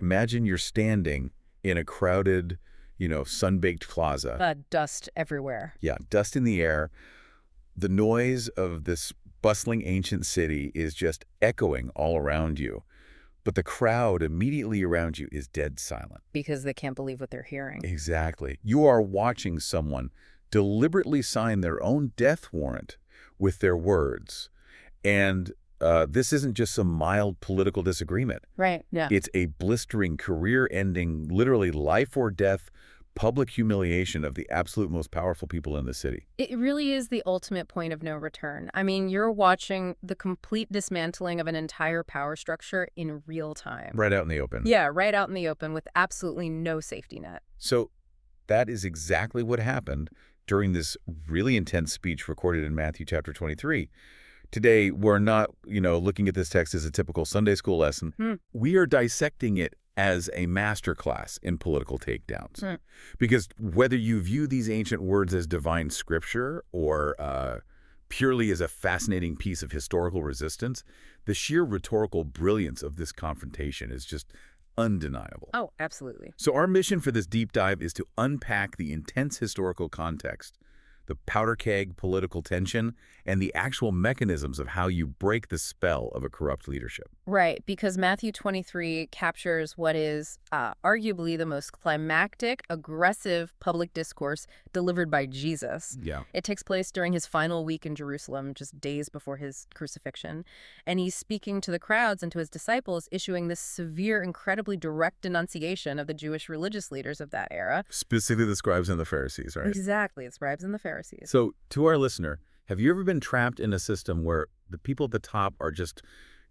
Imagine you're standing in a crowded, sun-baked plaza. Dust everywhere. Yeah, dust in the air. The noise of this bustling ancient city is just echoing all around you. But the crowd immediately around you is dead silent. Because they can't believe what they're hearing. Exactly. You are watching someone deliberately sign their own death warrant with their words. And this isn't just some mild political disagreement. Right, yeah. It's a blistering, career-ending, literally life or death public humiliation of the absolute most powerful people in the city. It really is the ultimate point of no return. I mean, you're watching the complete dismantling of an entire power structure in real time. Right out in the open. Yeah, right out in the open with absolutely no safety net. So that is exactly what happened during this really intense speech recorded in Matthew chapter 23. Today, we're not, looking at this text as a typical Sunday school lesson. We are dissecting it as a masterclass in political takedowns. Because whether you view these ancient words as divine scripture or purely as a fascinating piece of historical resistance, the sheer rhetorical brilliance of this confrontation is just undeniable. Oh, absolutely. So our mission for this deep dive is to unpack the intense historical context, the powder keg political tension, and the actual mechanisms of how you break the spell of a corrupt leadership. Right, because Matthew 23 captures what is arguably the most climactic, aggressive public discourse delivered by Jesus. Yeah. It takes place during his final week in Jerusalem, just days before his crucifixion. And he's speaking to the crowds and to his disciples, issuing this severe, incredibly direct denunciation of the Jewish religious leaders of that era. Specifically the scribes and the Pharisees, right? Exactly, the scribes and the Pharisees. So to our listener, have you ever been trapped in a system where the people at the top are just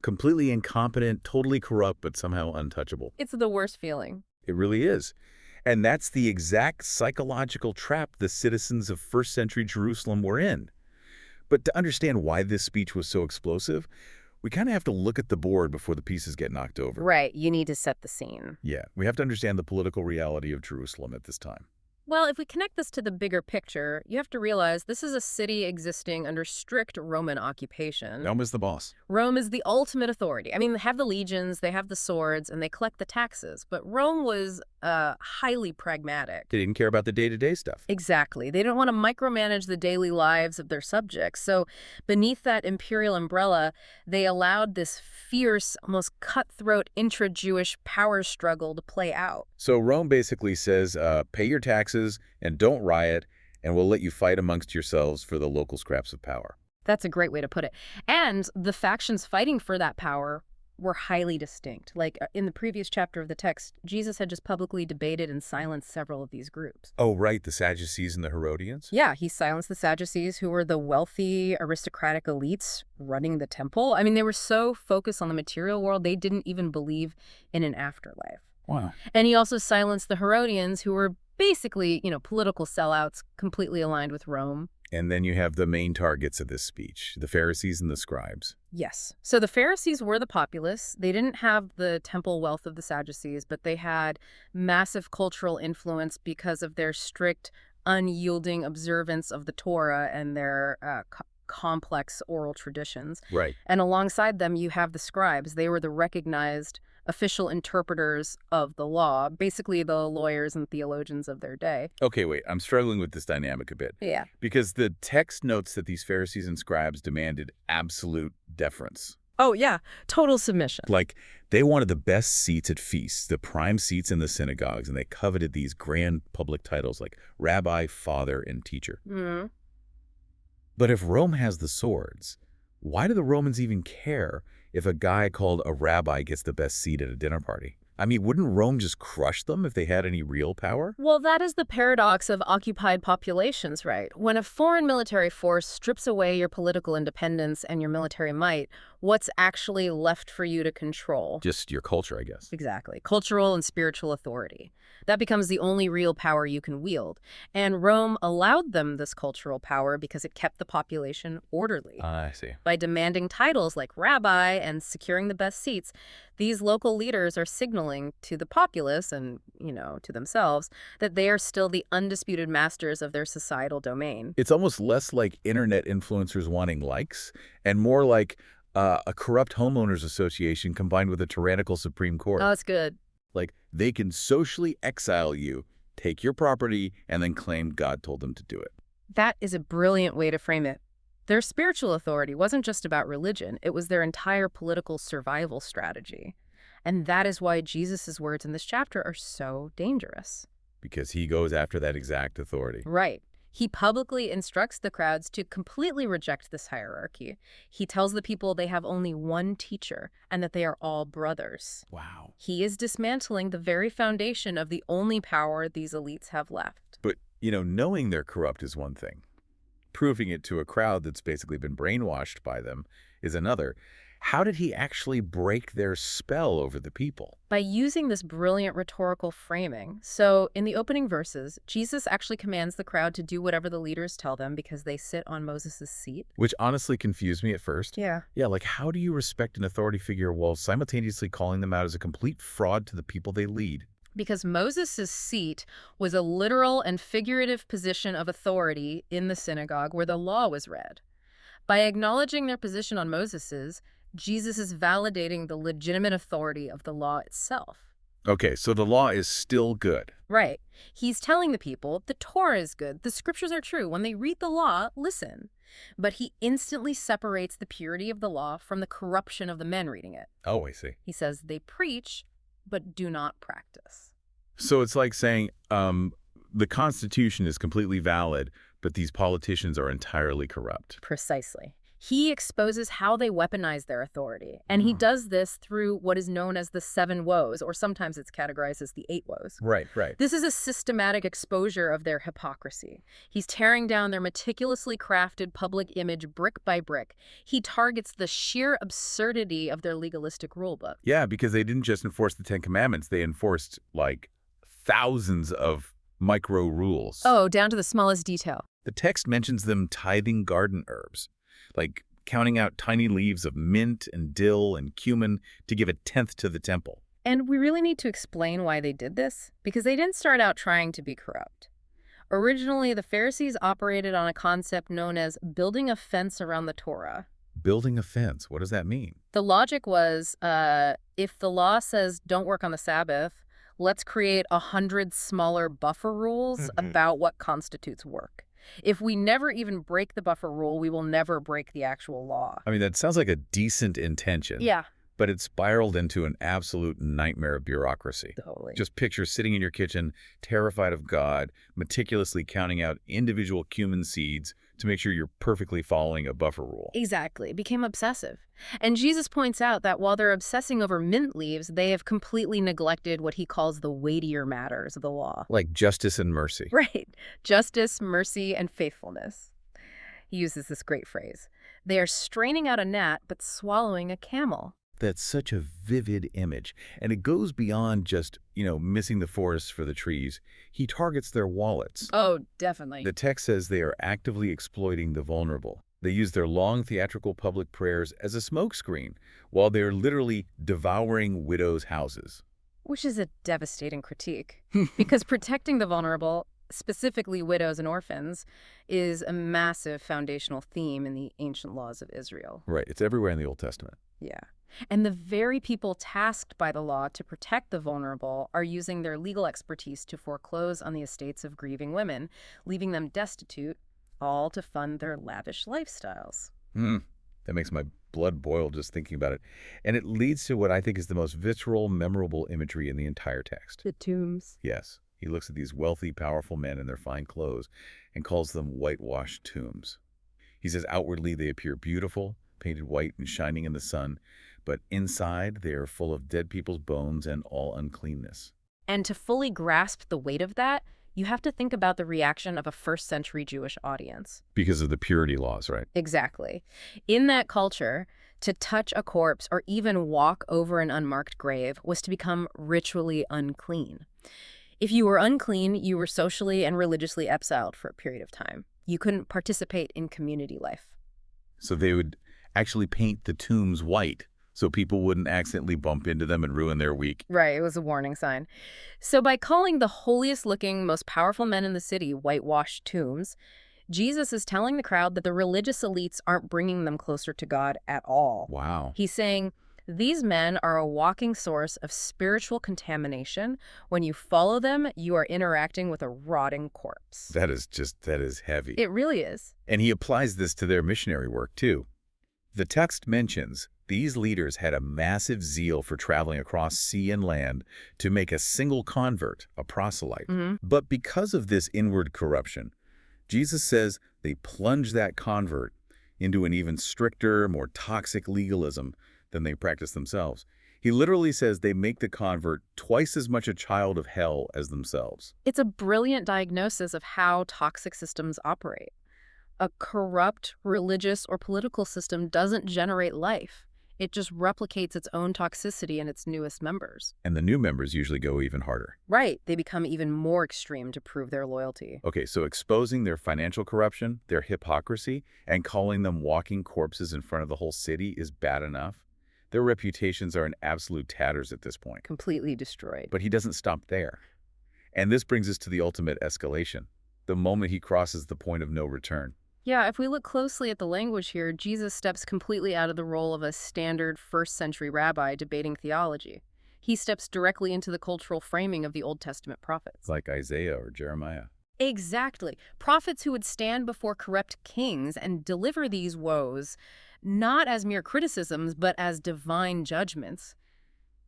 completely incompetent, totally corrupt, but somehow untouchable? It's the worst feeling. It really is. And that's the exact psychological trap the citizens of first century Jerusalem were in. But to understand why this speech was so explosive, we kind of have to look at the board before the pieces get knocked over. Right, you need to set the scene. Yeah, we have to understand the political reality of Jerusalem at this time. Well, if we connect this to the bigger picture, you have to realize this is a city existing under strict Roman occupation. Rome is the boss. Rome is the ultimate authority. I mean, they have the legions, they have the swords, and they collect the taxes. But Rome was highly pragmatic. They didn't care about the day-to-day stuff. Exactly. They don't want to micromanage the daily lives of their subjects. So beneath that imperial umbrella, they allowed this fierce, almost cutthroat intra-Jewish power struggle to play out. So Rome basically says, pay your taxes and don't riot, and we'll let you fight amongst yourselves for the local scraps of power. That's a great way to put it. And the factions fighting for that power were highly distinct. Like in the previous chapter of the text, Jesus had just publicly debated and silenced several of these groups. Oh, right, the Sadducees and the Herodians? Yeah, he silenced the Sadducees, who were the wealthy, aristocratic elites running the temple. I mean, they were so focused on the material world, they didn't even believe in an afterlife. Wow. And he also silenced the Herodians, who were basically, political sellouts completely aligned with Rome. And then you have the main targets of this speech, the Pharisees and the scribes. Yes. So the Pharisees were the populace. They didn't have the temple wealth of the Sadducees, but they had massive cultural influence because of their strict, unyielding observance of the Torah and their complex oral traditions. Right. And alongside them, you have the scribes. They were the recognized official interpreters of the law, basically the lawyers and theologians of their day. Okay, wait, I'm struggling with this dynamic a bit. Yeah. Because the text notes that these Pharisees and scribes demanded absolute deference. Oh, yeah. Total submission. Like, they wanted the best seats at feasts, the prime seats in the synagogues, and they coveted these grand public titles like rabbi, father, and teacher. Mm-hmm. But if Rome has the swords, why do the Romans even care if a guy called a rabbi gets the best seat at a dinner party? I mean, wouldn't Rome just crush them if they had any real power? Well, that is the paradox of occupied populations, right? When a foreign military force strips away your political independence and your military might, what's actually left for you to control? Just your culture, I guess. Exactly. Cultural and spiritual authority. That becomes the only real power you can wield. And Rome allowed them this cultural power because it kept the population orderly. I see. By demanding titles like rabbi and securing the best seats, these local leaders are signaling to the populace and, to themselves that they are still the undisputed masters of their societal domain. It's almost less like internet influencers wanting likes and more like a corrupt homeowners association combined with a tyrannical Supreme Court. Oh, that's good. Like, they can socially exile you, take your property, and then claim God told them to do it. That is a brilliant way to frame it. Their spiritual authority wasn't just about religion, it was their entire political survival strategy. And that is why Jesus' words in this chapter are so dangerous. Because he goes after that exact authority. Right. He publicly instructs the crowds to completely reject this hierarchy. He tells the people they have only one teacher and that they are all brothers. Wow. He is dismantling the very foundation of the only power these elites have left. But, knowing they're corrupt is one thing. Proving it to a crowd that's basically been brainwashed by them is another. How did he actually break their spell over the people? By using this brilliant rhetorical framing. So in the opening verses, Jesus actually commands the crowd to do whatever the leaders tell them because they sit on Moses' seat. Which honestly confused me at first. Yeah. Yeah, like how do you respect an authority figure while simultaneously calling them out as a complete fraud to the people they lead? Because Moses' seat was a literal and figurative position of authority in the synagogue where the law was read. By acknowledging their position on Moses's, Jesus is validating the legitimate authority of the law itself. Okay, so the law is still good. Right. He's telling the people the Torah is good, the scriptures are true. When they read the law, listen. But he instantly separates the purity of the law from the corruption of the men reading it. Oh, I see. He says they preach, but do not practice. So it's like saying the Constitution is completely valid, but these politicians are entirely corrupt. Precisely. He exposes how they weaponize their authority, and he does this through what is known as the Seven Woes, or sometimes it's categorized as the 8 Woes. Right. This is a systematic exposure of their hypocrisy. He's tearing down their meticulously crafted public image brick by brick. He targets the sheer absurdity of their legalistic rulebook. Yeah, because they didn't just enforce the Ten Commandments, they enforced, like, thousands of micro rules. Oh, down to the smallest detail. The text mentions them tithing garden herbs, like counting out tiny leaves of mint and dill and cumin to give a tenth to the temple. And we really need to explain why they did this, because they didn't start out trying to be corrupt. Originally, the Pharisees operated on a concept known as building a fence around the Torah. Building a fence, what does that mean? The logic was, if the law says don't work on the Sabbath, let's create 100 smaller buffer rules about what constitutes work. If we never even break the buffer rule, we will never break the actual law. I mean, that sounds like a decent intention. Yeah. But it spiraled into an absolute nightmare of bureaucracy. Totally. Just picture sitting in your kitchen, terrified of God, meticulously counting out individual cumin seeds to make sure you're perfectly following a buffer rule. Exactly. It became obsessive. And Jesus points out that while they're obsessing over mint leaves, they have completely neglected what he calls the weightier matters of the law. Like justice and mercy. Right. Justice, mercy, and faithfulness. He uses this great phrase. They are straining out a gnat, but swallowing a camel. That's such a vivid image. And it goes beyond just, missing the forest for the trees. He targets their wallets. Oh, definitely. The text says they are actively exploiting the vulnerable. They use their long theatrical public prayers as a smokescreen, while they're literally devouring widows' houses. Which is a devastating critique, because protecting the vulnerable, specifically widows and orphans, is a massive foundational theme in the ancient laws of Israel. Right. It's everywhere in the Old Testament. Yeah. And the very people tasked by the law to protect the vulnerable are using their legal expertise to foreclose on the estates of grieving women, leaving them destitute, all to fund their lavish lifestyles. That makes my blood boil just thinking about it. And it leads to what I think is the most visceral, memorable imagery in the entire text. The tombs. Yes. He looks at these wealthy, powerful men in their fine clothes and calls them whitewashed tombs. He says outwardly they appear beautiful, painted white and shining in the sun, but inside they are full of dead people's bones and all uncleanness. And to fully grasp the weight of that, you have to think about the reaction of a first-century Jewish audience. Because of the purity laws, right? Exactly. In that culture, to touch a corpse or even walk over an unmarked grave was to become ritually unclean. If you were unclean, you were socially and religiously exiled for a period of time. You couldn't participate in community life. So they would actually paint the tombs white so people wouldn't accidentally bump into them and ruin their week. Right, it was a warning sign. So by calling the holiest-looking, most powerful men in the city whitewashed tombs, Jesus is telling the crowd that the religious elites aren't bringing them closer to God at all. Wow. He's saying, These men are a walking source of spiritual contamination. When you follow them, you are interacting with a rotting corpse. That is heavy. It really is. And he applies this to their missionary work, too. The text mentions these leaders had a massive zeal for traveling across sea and land to make a single convert, a proselyte. But because of this inward corruption, Jesus says they plunge that convert into an even stricter, more toxic legalism than they practice themselves. He literally says they make the convert twice as much a child of hell as themselves. It's a brilliant diagnosis of how toxic systems operate. A corrupt religious or political system doesn't generate life. It just replicates its own toxicity in its newest members. And the new members usually go even harder. Right. They become even more extreme to prove their loyalty. Okay, so exposing their financial corruption, their hypocrisy, and calling them walking corpses in front of the whole city is bad enough. Their reputations are in absolute tatters at this point. Completely destroyed. But he doesn't stop there. And this brings us to the ultimate escalation, the moment he crosses the point of no return. Yeah, if we look closely at the language here, Jesus steps completely out of the role of a standard first-century rabbi debating theology. He steps directly into the cultural framing of the Old Testament prophets. Like Isaiah or Jeremiah. Exactly. Prophets who would stand before corrupt kings and deliver these woes, not as mere criticisms, but as divine judgments.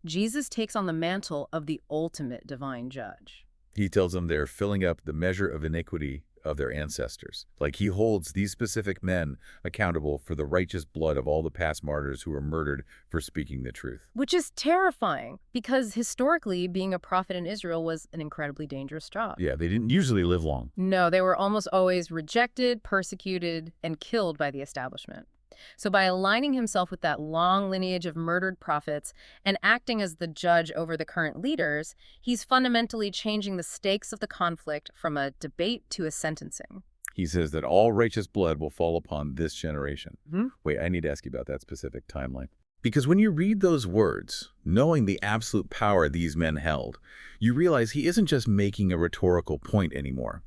Jesus takes on the mantle of the ultimate divine judge. He tells them they're filling up the measure of iniquity of their ancestors. Like he holds these specific men accountable for the righteous blood of all the past martyrs who were murdered for speaking the truth. Which is terrifying, because historically, being a prophet in Israel was an incredibly dangerous job. Yeah, they didn't usually live long. No, they were almost always rejected, persecuted, and killed by the establishment. So by aligning himself with that long lineage of murdered prophets and acting as the judge over the current leaders, he's fundamentally changing the stakes of the conflict from a debate to a sentencing. He says that all righteous blood will fall upon this generation. Wait, I need to ask you about that specific timeline. Because when you read those words, knowing the absolute power these men held, you realize he isn't just making a rhetorical point anymore.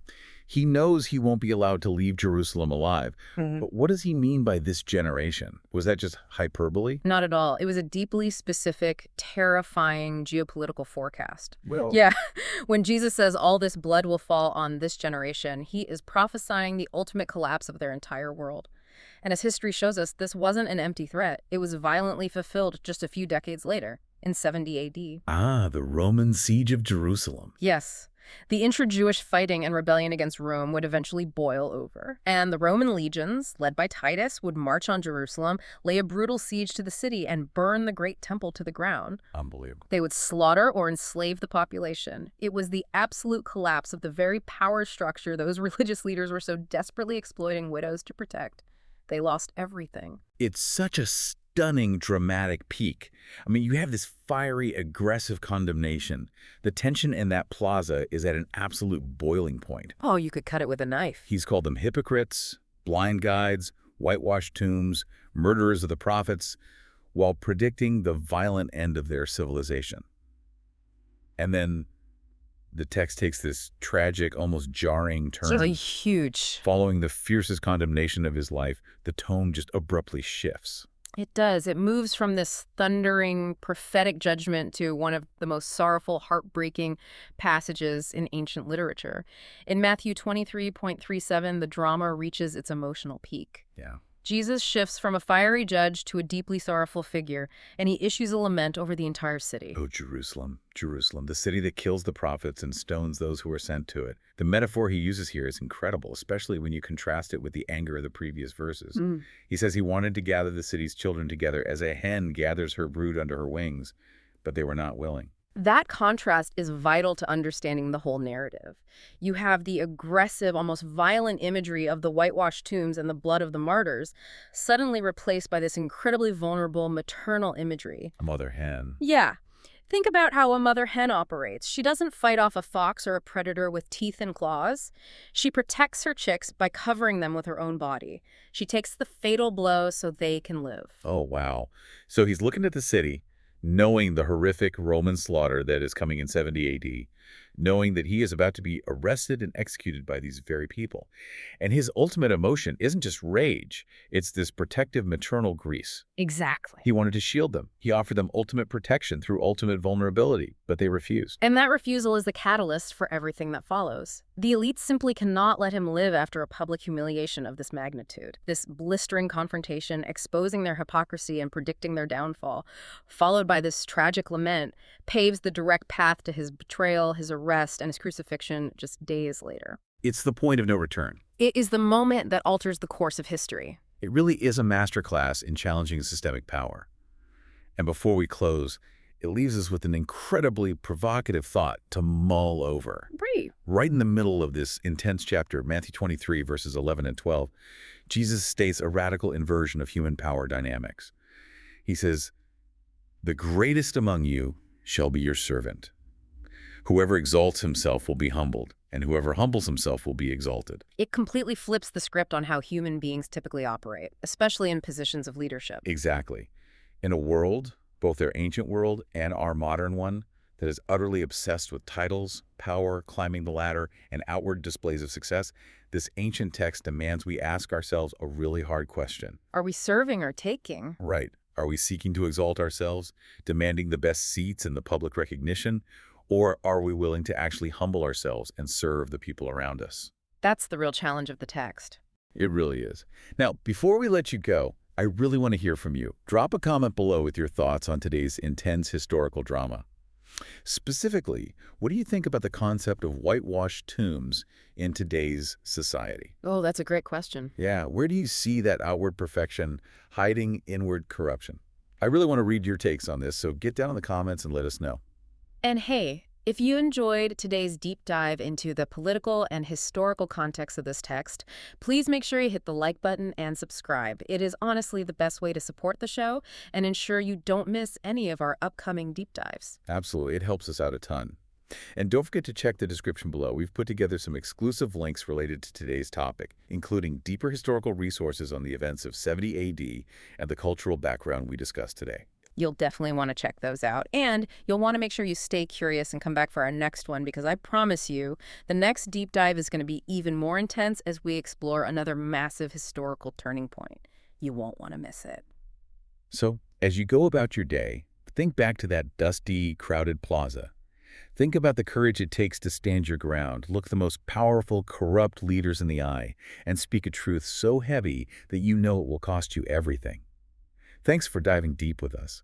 He knows he won't be allowed to leave Jerusalem alive. But what does he mean by this generation? Was that just hyperbole? Not at all. It was a deeply specific, terrifying geopolitical forecast. Well, Yeah, when Jesus says all this blood will fall on this generation, he is prophesying the ultimate collapse of their entire world. And as history shows us, this wasn't an empty threat. It was violently fulfilled just a few decades later, in 70 AD. Ah, the Roman siege of Jerusalem. Yes. The intra-Jewish fighting and rebellion against Rome would eventually boil over, and the Roman legions, led by Titus, would march on Jerusalem, lay a brutal siege to the city, and burn the great temple to the ground. Unbelievable. They would slaughter or enslave the population. It was the absolute collapse of the very power structure those religious leaders were so desperately exploiting widows to protect. They lost everything. It's such a stunning, dramatic peak. I mean, you have this fiery, aggressive condemnation. The tension in that plaza is at an absolute boiling point. Oh, you could cut it with a knife. He's called them hypocrites, blind guides, whitewashed tombs, murderers of the prophets, while predicting the violent end of their civilization. And then the text takes this tragic, almost jarring turn. It's huge. Following the fiercest condemnation of his life, the tone just abruptly shifts. It does. It moves from this thundering prophetic judgment to one of the most sorrowful, heartbreaking passages in ancient literature. In Matthew 23:37, the drama reaches its emotional peak. Yeah. Jesus shifts from a fiery judge to a deeply sorrowful figure, and he issues a lament over the entire city. Oh, Jerusalem, Jerusalem, the city that kills the prophets and stones those who are sent to it. The metaphor he uses here is incredible, especially when you contrast it with the anger of the previous verses. He says he wanted to gather the city's children together as a hen gathers her brood under her wings, but they were not willing. That contrast is vital to understanding the whole narrative. You have the aggressive, almost violent imagery of the whitewashed tombs and the blood of the martyrs suddenly replaced by this incredibly vulnerable maternal imagery. A mother hen. Yeah. Think about how a mother hen operates. She doesn't fight off a fox or a predator with teeth and claws. She protects her chicks by covering them with her own body. She takes the fatal blow so they can live. Oh, wow. So he's looking at the city, knowing the horrific Roman slaughter that is coming in 70 AD, knowing that he is about to be arrested and executed by these very people. And his ultimate emotion isn't just rage, it's this protective maternal grace. Exactly. He wanted to shield them. He offered them ultimate protection through ultimate vulnerability, but they refused. And that refusal is the catalyst for everything that follows. The elites simply cannot let him live after a public humiliation of this magnitude. This blistering confrontation, exposing their hypocrisy and predicting their downfall, followed by this tragic lament, paves the direct path to his betrayal, his arrest, and his crucifixion just days later. It's the point of no return. It is the moment that alters the course of history. It really is a masterclass in challenging systemic power. And before we close, it leaves us with an incredibly provocative thought to mull over. Right in the middle of this intense chapter, Matthew 23, verses 11 and 12, Jesus states a radical inversion of human power dynamics. He says, "The greatest among you shall be your servant. Whoever exalts himself will be humbled, and whoever humbles himself will be exalted." It completely flips the script on how human beings typically operate, especially in positions of leadership. Exactly. In a world, both their ancient world and our modern one, that is utterly obsessed with titles, power, climbing the ladder, and outward displays of success, this ancient text demands we ask ourselves a really hard question. Are we serving or taking? Right. Are we seeking to exalt ourselves, demanding the best seats and the public recognition, or are we willing to actually humble ourselves and serve the people around us? That's the real challenge of the text. It really is. Now, before we let you go, I really want to hear from you. Drop a comment below with your thoughts on today's intense historical drama. Specifically, what do you think about the concept of whitewashed tombs in today's society? Oh, that's a great question. Yeah, where do you see that outward perfection hiding inward corruption? I really want to read your takes on this, so get down in the comments and let us know. And hey, if you enjoyed today's deep dive into the political and historical context of this text, please make sure you hit the like button and subscribe. It is honestly the best way to support the show and ensure you don't miss any of our upcoming deep dives. Absolutely, it helps us out a ton. And don't forget to check the description below. We've put together some exclusive links related to today's topic, including deeper historical resources on the events of 70 AD and the cultural background we discussed today. You'll definitely want to check those out. And you'll want to make sure you stay curious and come back for our next one, because I promise you, the next deep dive is going to be even more intense as we explore another massive historical turning point. You won't want to miss it. So, as you go about your day, think back to that dusty, crowded plaza. Think about the courage it takes to stand your ground, look the most powerful, corrupt leaders in the eye, and speak a truth so heavy that you know it will cost you everything. Thanks for diving deep with us.